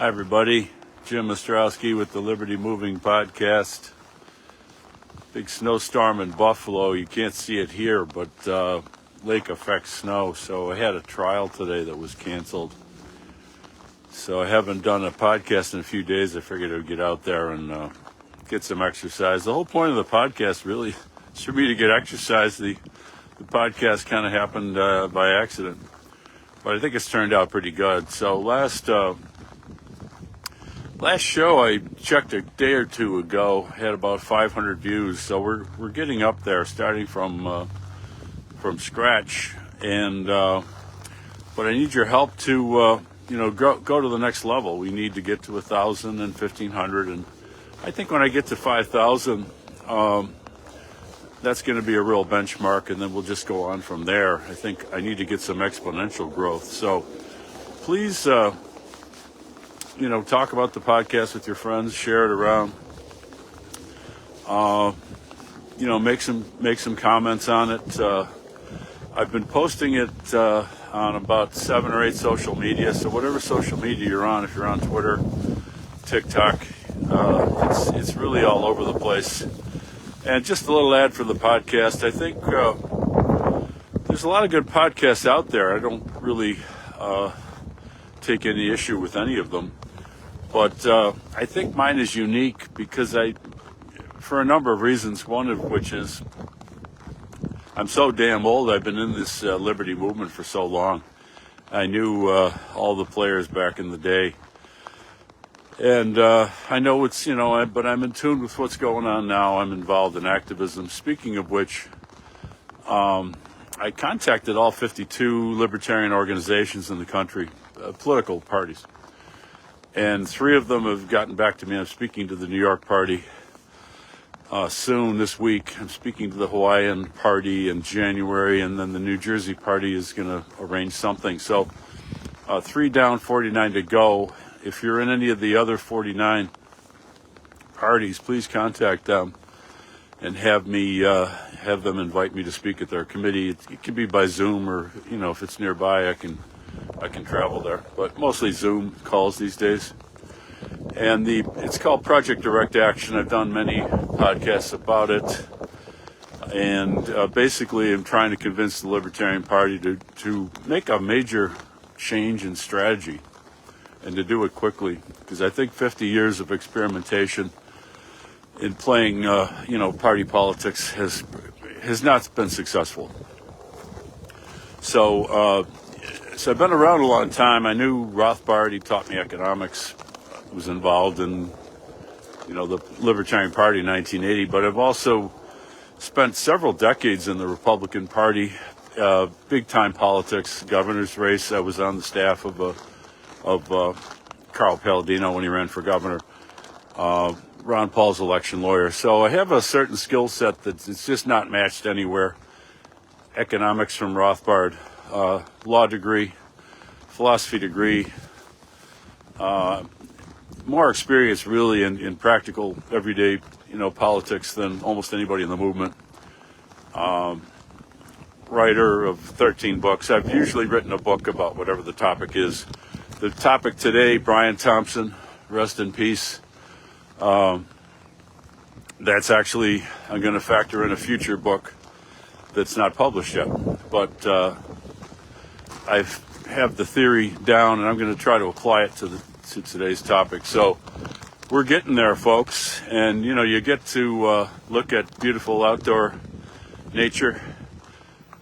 Hi, everybody. Jim Ostrowski with the Liberty Moving Podcast. Big snowstorm in Buffalo. You can't see it here, but lake effect snow. So I had a trial today that was canceled. So I haven't done a podcast in a few days. I figured I would get out there and get some exercise. The whole point of the podcast really is for me to get exercise. The podcast kind of happened by accident, but I think it's turned out pretty good. So last show I checked a day or two ago had about 500 views, so we're getting up there, starting from scratch. And but I need your help to go to the next level. We need to get to 1,000 and 1,500, and I think when I get to 5,000, that's going to be a real benchmark, and then we'll just go on from there. I think I need to get some exponential growth. So please. Talk about the podcast with your friends, share it around. Make some comments on it. I've been posting it on about 7 or 8 social media. So whatever social media you're on, if you're on Twitter, TikTok, it's really all over the place. And just a little ad for the podcast. I think there's a lot of good podcasts out there. I don't really take any issue with any of them. But I think mine is unique because for a number of reasons, one of which is I'm so damn old. I've been in this liberty movement for so long. I knew all the players back in the day. And I know it's, but I'm in tune with what's going on now. I'm involved in activism. Speaking of which, I contacted all 52 libertarian organizations in the country, political parties. And 3 of them have gotten back to me. I'm speaking to the New York Party soon this week. I'm speaking to the Hawaiian Party in January, and then the New Jersey Party is going to arrange something. So 3 down, 49 to go. If you're in any of the other 49 parties, please contact them and have them invite me to speak at their committee. It can be by Zoom, or if it's nearby, I can travel there, but mostly Zoom calls these days. And it's called Project Direct Action. I've done many podcasts about it, and basically I'm trying to convince the Libertarian Party to make a major change in strategy and to do it quickly, because I think 50 years of experimentation in playing party politics has not been successful. So I've been around a long time. I knew Rothbard. He taught me economics. Was involved in, the Libertarian Party in 1980. But I've also spent several decades in the Republican Party, big-time politics, governor's race. I was on the staff of Carl Palladino when he ran for governor. Ron Paul's election lawyer. So I have a certain skill set that's just not matched anywhere. Economics from Rothbard. Law degree, philosophy degree, more experience really in practical everyday, politics than almost anybody in the movement. Writer of 13 books. I've usually written a book about whatever the topic is. The topic today, Brian Thompson, rest in peace. That's actually, I'm going to factor in a future book that's not published yet, but I have the theory down, and I'm going to try to apply it to today's topic. So we're getting there, folks. And, you get to look at beautiful outdoor nature,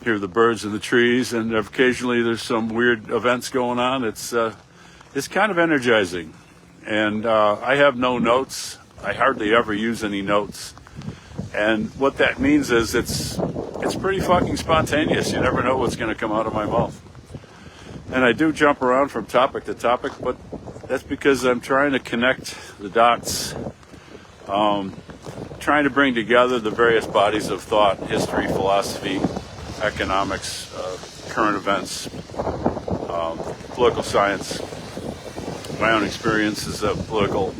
hear the birds in the trees, and occasionally there's some weird events going on. It's kind of energizing. And I have no notes. I hardly ever use any notes. And what that means is it's pretty fucking spontaneous. You never know what's going to come out of my mouth. And I do jump around from topic to topic, but that's because I'm trying to connect the dots, trying to bring together the various bodies of thought, history, philosophy, economics, current events, political science, my own experience as a political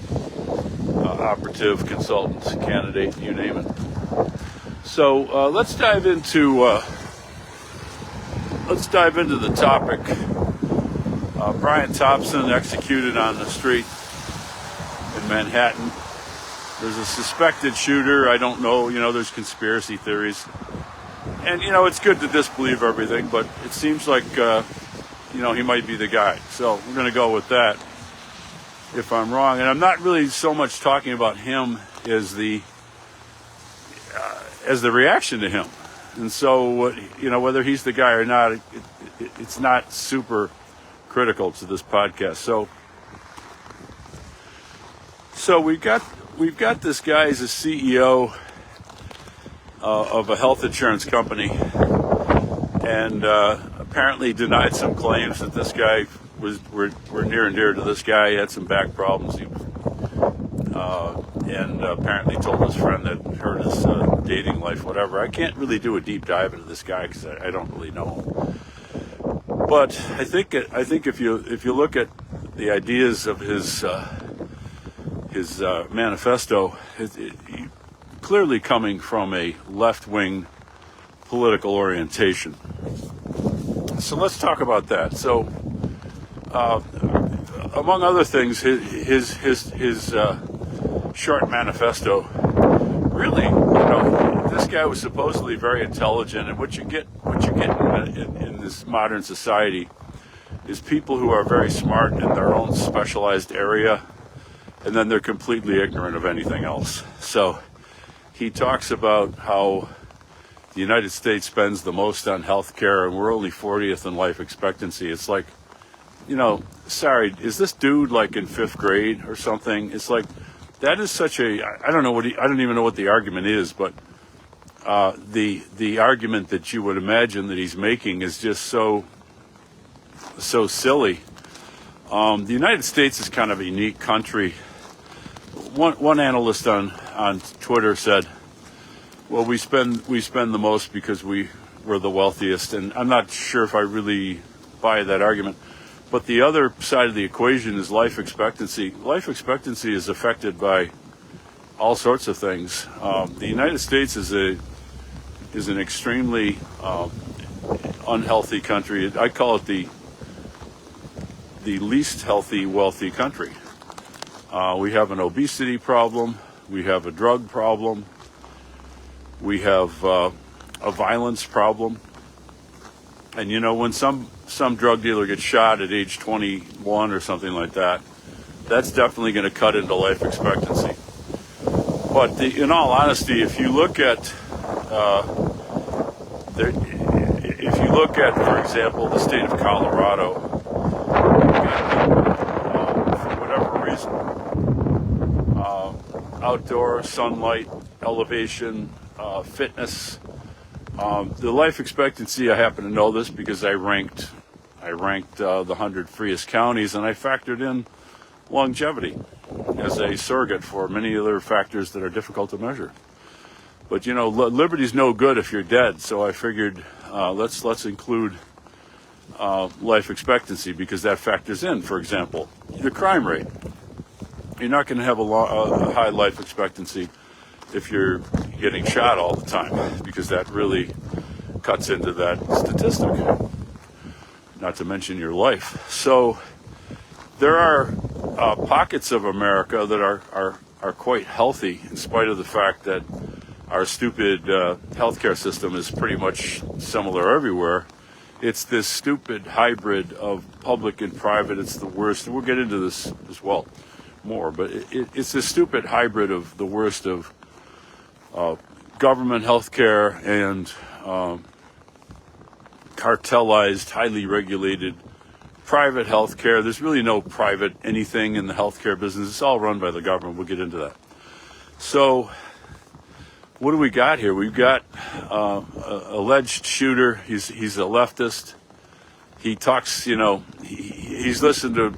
operative, consultant, candidate, you name it. So let's dive into the topic. Brian Thompson executed on the street in Manhattan. There's a suspected shooter. I don't know. There's conspiracy theories. And, it's good to disbelieve everything, but it seems like, he might be the guy. So we're going to go with that if I'm wrong. And I'm not really so much talking about him as the reaction to him. And so, whether he's the guy or not, it's not super critical to this podcast. So we've got this guy as a CEO of a health insurance company, and apparently denied some claims that this guy were near and dear to this guy. He had some back problems, and apparently told his friend that hurt his dating life, whatever. I can't really do a deep dive into this guy because I don't really know him. But I think if you look at the ideas of his manifesto, clearly coming from a left-wing political orientation. So let's talk about that. So, among other things, his short manifesto, really, this guy was supposedly very intelligent, and what you get in this modern society is people who are very smart in their own specialized area, and then they're completely ignorant of anything else. So he talks about how the United States spends the most on health care, and we're only 40th in life expectancy. It's like, sorry, is this dude like in 5th grade or something? It's like, that is such a, I don't even know what the argument is, but the argument that you would imagine that he's making is just so silly. The United States is kind of a unique country. One analyst on Twitter said, well, we spend the most because we're the wealthiest, and I'm not sure if I really buy that argument. But the other side of the equation is life expectancy. Life expectancy is affected by all sorts of things. The United States is an extremely unhealthy country. I call it the least healthy, wealthy country. We have an obesity problem. We have a drug problem. We have a violence problem. And when some drug dealer gets shot at age 21 or something like that, that's definitely going to cut into life expectancy. But in all honesty, if you look at, for example, the state of Colorado, for whatever reason, outdoor sunlight, elevation, fitness. The life expectancy, I happen to know this because I ranked the 100 freest counties, and I factored in longevity as a surrogate for many other factors that are difficult to measure. But liberty's no good if you're dead. So I figured let's include life expectancy because that factors in. For example, the crime rate. You're not going to have a high life expectancy if you're getting shot all the time, because that really cuts into that statistic, not to mention your life. So there are pockets of America that are quite healthy in spite of the fact that our stupid healthcare system is pretty much similar everywhere. It's this stupid hybrid of public and private. It's the worst. We'll get into this as well more, but it's this stupid hybrid of the worst of government healthcare and cartelized, highly regulated private healthcare. There's really no private anything in the healthcare business. It's all run by the government. We'll get into that. So what do we got here? We've got alleged shooter. He's a leftist. He talks, he's listened to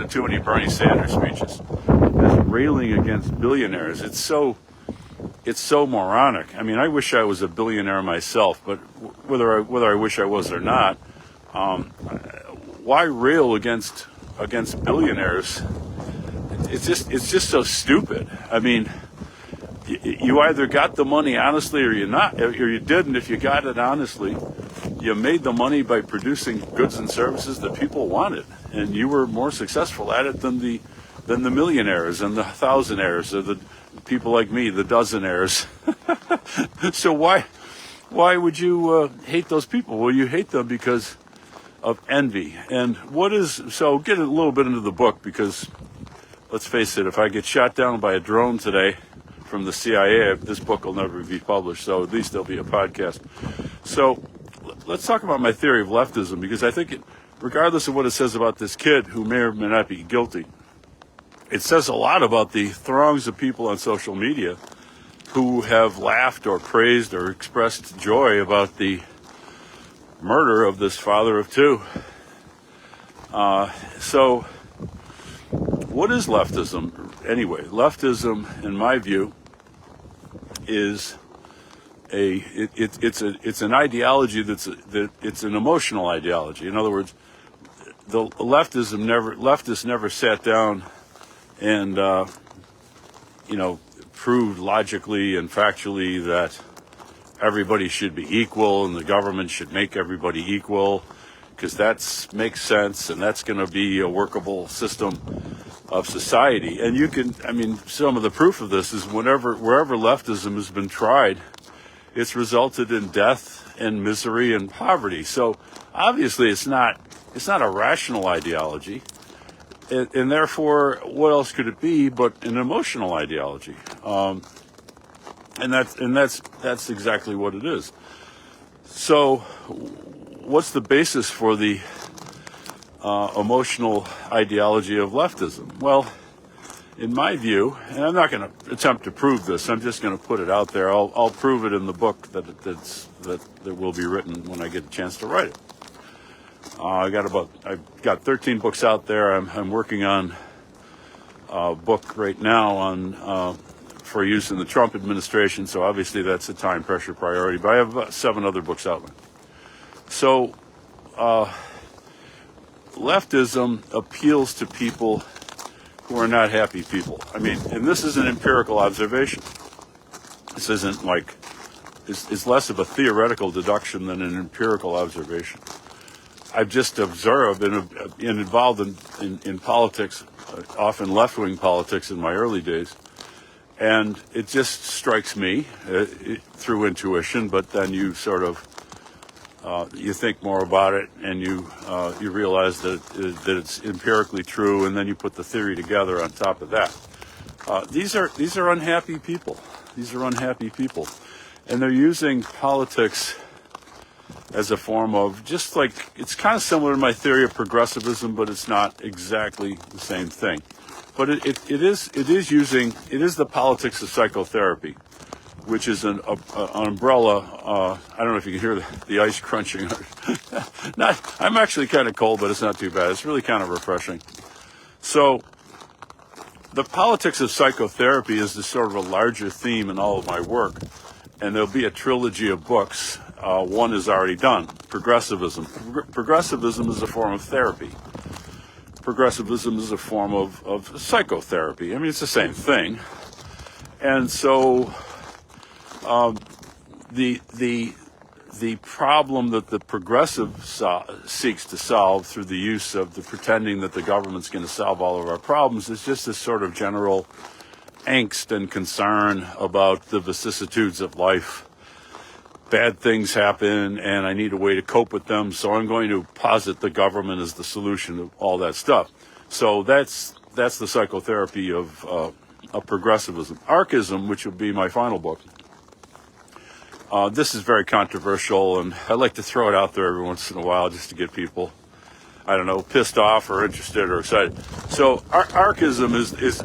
too many Bernie Sanders speeches. That's railing against billionaires. It's so moronic. I mean, I wish I was a billionaire myself, but whether I wish I was or not, why rail against billionaires? It's just so stupid. I mean, you either got the money honestly or you didn't. If you got it honestly, you made the money by producing goods and services that people wanted, and you were more successful at it than the millionaires and the thousandaires, or the people like me, the dozenaires. So why would you hate those people? Well, you hate them because of envy. And so get a little bit into the book, because let's face it, if I get shot down by a drone today from the CIA, this book will never be published, so at least there'll be a podcast. So let's talk about my theory of leftism, because I think regardless of what it says about this kid who may or may not be guilty, it says a lot about the throngs of people on social media who have laughed or praised or expressed joy about the murder of this father of two. So what is leftism anyway? Leftism, in my view, is it's an ideology it's an emotional ideology. In other words, leftists never sat down and proved logically and factually that everybody should be equal and the government should make everybody equal, because that makes sense and that's going to be a workable system of society. And some of the proof of this is wherever leftism has been tried, it's resulted in death and misery and poverty. So obviously it's not a rational ideology, and therefore what else could it be but an emotional ideology? And that's exactly what it is. So what's the basis for the emotional ideology of leftism? Well, in my view, and I'm not going to attempt to prove this, I'm just going to put it out there. I'll prove it in the book that will be written when I get a chance to write it. I've got 13 books out there. I'm working on a book right now on for use in the Trump administration, so obviously that's a time pressure priority. But I have about 7 other books out. So leftism appeals to people who are not happy people. And this is an empirical observation. This isn't it's less of a theoretical deduction than an empirical observation. I've just observed and involved in politics, often left-wing politics in my early days, and it just strikes me through intuition, but then you sort of you think more about it, and you realize that it's empirically true, and then you put the theory together on top of that. These are unhappy people. These are unhappy people, and they're using politics as a form of it's kind of similar to my theory of progressivism, but it's not exactly the same thing. But it is the politics of psychotherapy, which is an umbrella. I don't know if you can hear the ice crunching. I'm actually kind of cold, but it's not too bad. It's really kind of refreshing. So the politics of psychotherapy is this sort of a larger theme in all of my work, and there'll be a trilogy of books. One is already done, progressivism. Progressivism is a form of therapy. Progressivism is a form of psychotherapy. It's the same thing. And so the problem that the progressive seeks to solve through the use of the pretending that the government's going to solve all of our problems is just this sort of general angst and concern about the vicissitudes of life. Bad things happen, and I need a way to cope with them, so I'm going to posit the government as the solution to all that stuff. So that's the psychotherapy of progressivism. Archism, which will be my final book, this is very controversial, and I like to throw it out there every once in a while just to get people, pissed off or interested or excited. So archism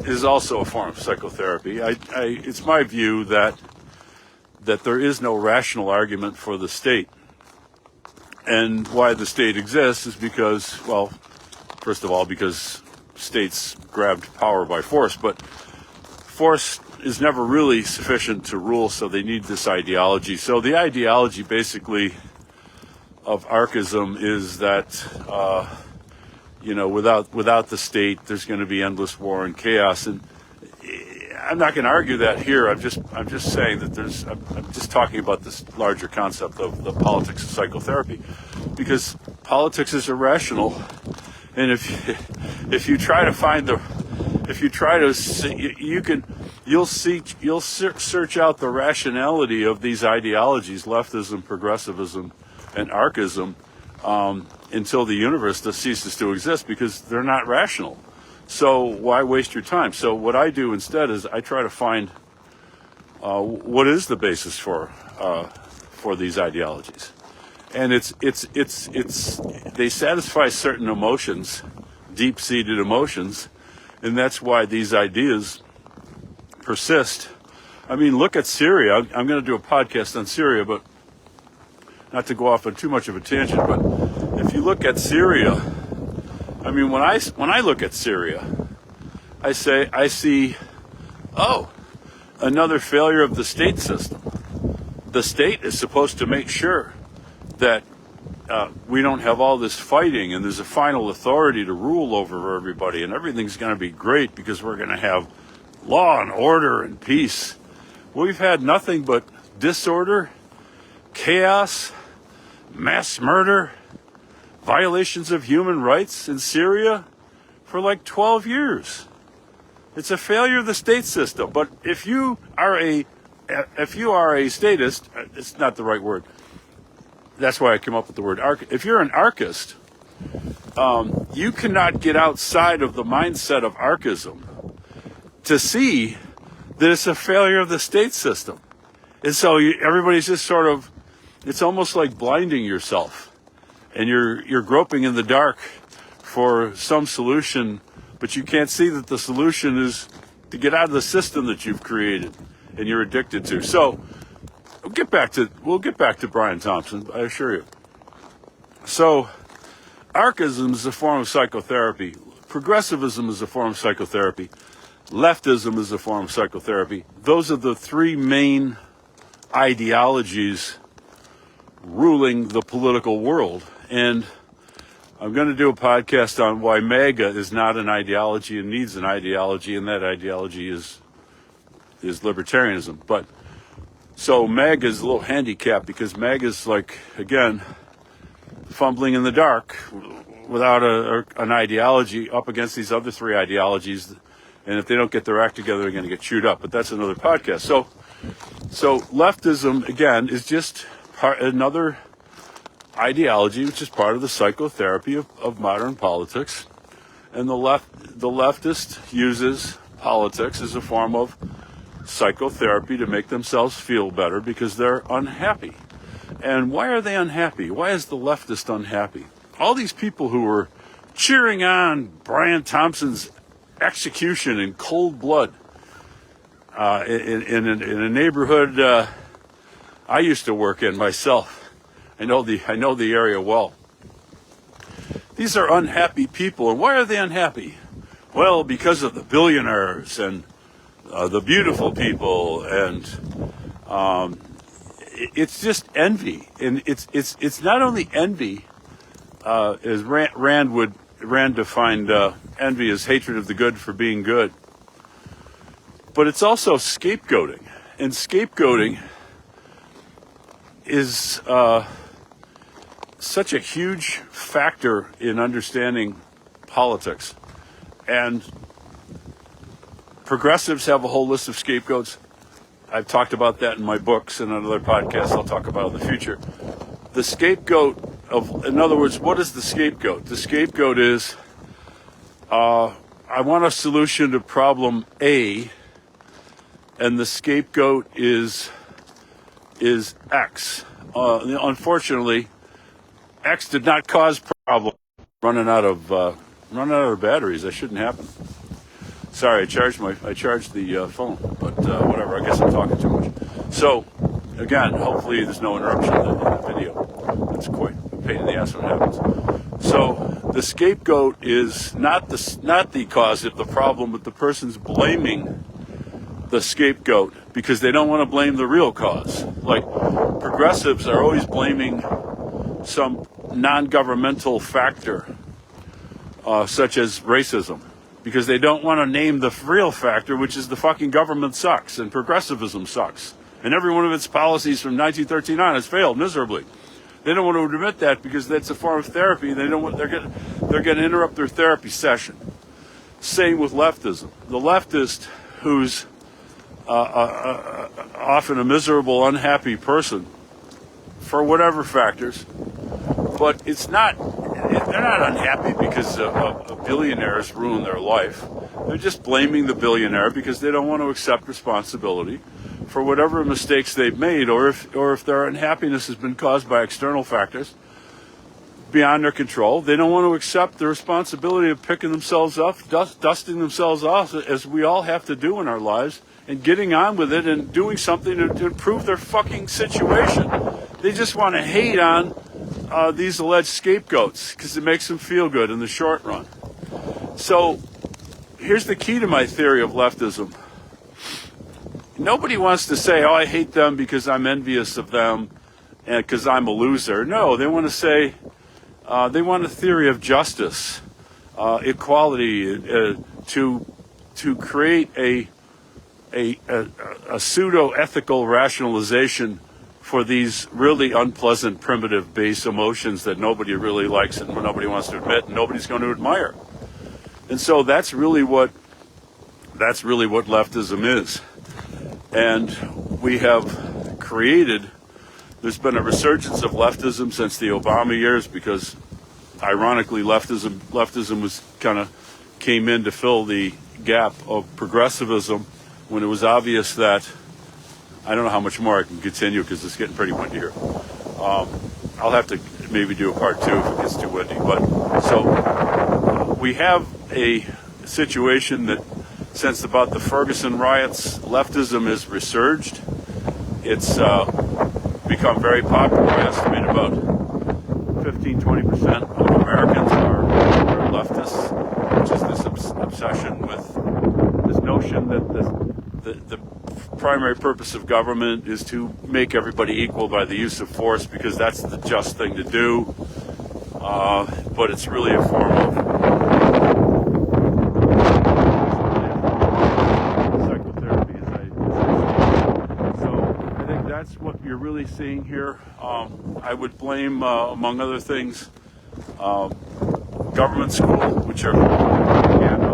is also a form of psychotherapy. It's my view that there is no rational argument for the state. And why the state exists is because, well, first of all, because states grabbed power by force, but force is never really sufficient to rule, so they need this ideology. So the ideology basically of archism is that, without the state, there's going to be endless war and chaos. And I'm not going to argue that here. I'm just saying that I'm just talking about this larger concept of the politics of psychotherapy, because politics is irrational, and if you try to find you'll search out the rationality of these ideologies, leftism, progressivism, and archism, until the universe ceases to exist, because they're not rational. So why waste your time? So what I do instead is I try to find what is the basis for these ideologies, and they satisfy certain emotions, deep-seated emotions, and that's why these ideas persist. I mean, look at Syria. I'm going to do a podcast on Syria, but not to go off on too much of a tangent. But if you look at Syria, I mean, when I look at Syria, I see, another failure of the state system. The state is supposed to make sure that we don't have all this fighting, and there's a final authority to rule over everybody, and everything's going to be great because we're going to have law and order and peace. We've had nothing but disorder, chaos, mass murder, violations of human rights in Syria for like 12 years. It's a failure of the state system. But if you are a statist, it's not the right word. That's why I came up with the word if you're an archist, you cannot get outside of the mindset of archism to see that it's a failure of the state system. And so everybody's just sort of, it's almost like blinding yourself. And you're groping in the dark for some solution, but you can't see that the solution is to get out of the system that you've created and you're addicted to. So we'll get back to Brian Thompson, I assure you. So archism is a form of psychotherapy. Progressivism is a form of psychotherapy. Leftism is a form of psychotherapy. Those are the three main ideologies ruling the political world. And I'm going to do a podcast on why MAGA is not an ideology and needs an ideology, and that ideology is libertarianism. But so MAGA is a little handicapped because MAGA is, like, again, fumbling in the dark without an ideology up against these other three ideologies. And if they don't get their act together, they're going to get chewed up. But that's another podcast. So leftism, again, is just another ideology, which is part of the psychotherapy of modern politics. And the leftist uses politics as a form of psychotherapy to make themselves feel better because they're unhappy. And why are they unhappy? Why is the leftist unhappy? All these people who were cheering on Brian Thompson's execution in cold blood in a neighborhood I used to work in myself. I know the area well. These are unhappy people, and why are they unhappy? Well, because of the billionaires and the beautiful people, and it's just envy, and it's not only envy, as Rand defined envy as hatred of the good for being good, but it's also scapegoating, and scapegoating is such a huge factor in understanding politics. And progressives have a whole list of scapegoats. I've talked about that in my books and on other podcasts I'll talk about in the future. The scapegoat in other words, what is the scapegoat? The scapegoat is, I want a solution to problem A, and the scapegoat is X. Unfortunately, X did not cause problem. Running out of batteries. That shouldn't happen. Sorry, I charged the phone, but whatever. I guess I'm talking too much. So, again, hopefully there's no interruption in the video. That's quite a pain in the ass when it happens. So, the scapegoat is not the cause of the problem, but the person's blaming the scapegoat because they don't want to blame the real cause. Like, progressives are always blaming some non-governmental factor, such as racism because they don't want to name the real factor, which is the fucking government sucks and progressivism sucks. And every one of its policies from 1913 on has failed miserably. They don't want to admit that because that's a form of therapy. They don't want, they're going to interrupt their therapy session. Same with leftism. The leftist who's often a miserable, unhappy person for whatever factors, but it's not, they're not unhappy because a billionaires ruin their life. They're just blaming the billionaire because they don't want to accept responsibility for whatever mistakes they've made, or if their unhappiness has been caused by external factors beyond their control. They don't want to accept the responsibility of picking themselves up, dusting themselves off, as we all have to do in our lives, and getting on with it and doing something to improve their fucking situation. They just want to hate on these alleged scapegoats because it makes them feel good in the short run. So here's the key to my theory of leftism. Nobody wants to say, oh, I hate them because I'm envious of them and because I'm a loser. No, they want to say, they want a theory of justice, equality, to create a pseudo-ethical rationalization for these really unpleasant, primitive, base emotions that nobody really likes and nobody wants to admit and nobody's going to admire. And so that's really what leftism is. And we have created, there's been a resurgence of leftism since the Obama years because, ironically, leftism was came in to fill the gap of progressivism when it was obvious that, I don't know how much more I can continue because it's getting pretty windy here. I'll have to maybe do a part two if it gets too windy. But so we have a situation that since about the Ferguson riots, leftism is resurged. It's become very popular. I estimate about 15-20% of Americans are leftists, which is this obsession with this notion that the primary purpose of government is to make everybody equal by the use of force because that's the just thing to do. But it's really a form of psychotherapy, as I say. So I think that's what you're really seeing here. I would blame, among other things, government school, which are propaganda.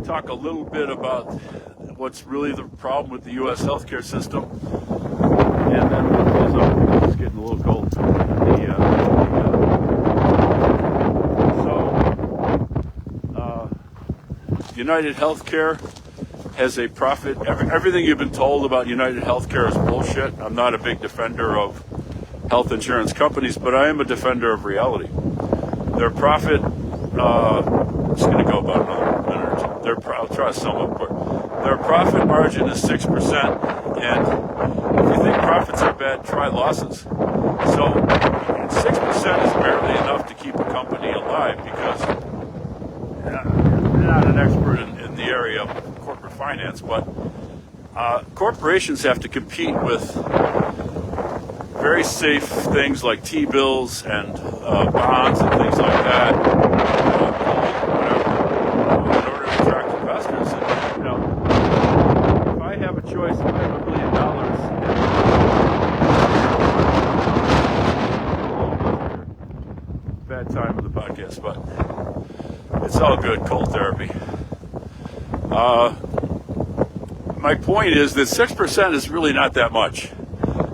Talk a little bit about what's really the problem with the U.S. healthcare system, and then we'll close up. It's getting a little cold. United Healthcare has a profit. Everything you've been told about United Healthcare is bullshit. I'm not a big defender of health insurance companies, but I am a defender of reality. Their profit, it's going to go about another minute or two. I'll try to sum up quick. Their profit margin is 6%, and if you think profits are bad, try losses. So 6% is barely enough to keep a company alive because I'm not an expert in the area of corporate finance, but corporations have to compete with very safe things like T-bills and bonds and things like that. Choice if I have $1 million bad time of the podcast, but it's all good. Cold therapy. My point is that 6% is really not that much,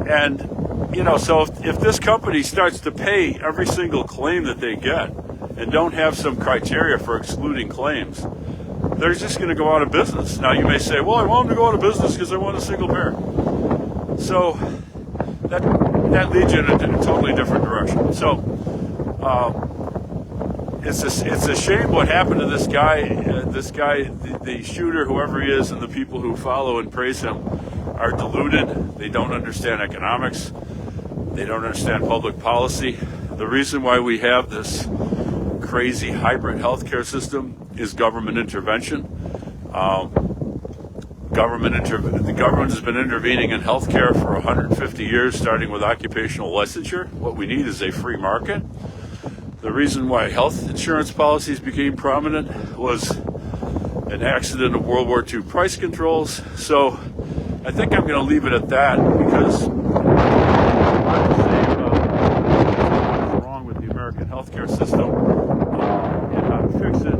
and so if this company starts to pay every single claim that they get and don't have some criteria for excluding claims, they're just going to go out of business. Now, you may say, well, I want them to go out of business because I want a single payer. So that leads you in a totally different direction. So it's a shame what happened to this guy. The shooter, whoever he is, and the people who follow and praise him are deluded. They don't understand economics. They don't understand public policy. The reason why we have this crazy hybrid healthcare system is government intervention. The government has been intervening in healthcare for 150 years, starting with occupational licensure. What we need is a free market. The reason why health insurance policies became prominent was an accident of World War II price controls. So I think I'm going to leave it at that, because I'm saying what's wrong with the American healthcare system and how to fix it.